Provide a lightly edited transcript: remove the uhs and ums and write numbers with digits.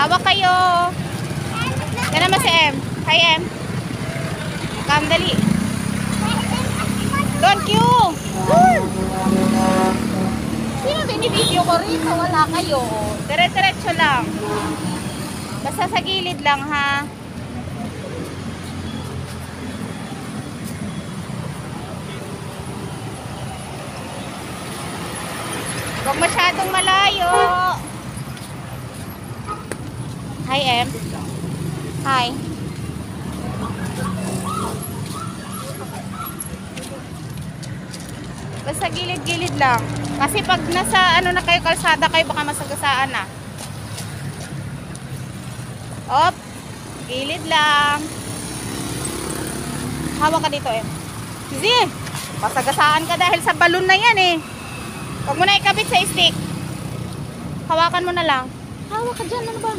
Hawak kayo. Yan naman si M. Hi, M. Come, dali. Don't you. Sino binibideo ko rito? Wala kayo. Dire-diretso lang. Basta sa gilid lang, ha. Huwag masyadong malayo. Hi, M. Hi. Basta gilid-gilid lang. Kasi pag nasa ano na kayo, kalsada kayo, baka masagasaan na. Op. Gilid lang. Hawak ka dito, M. Easy. Masagasaan ka dahil sa balon na yan, eh. Huwag mo na ikabit sa stick. Hawakan mo na lang. Hawak ka dyan, ano ba?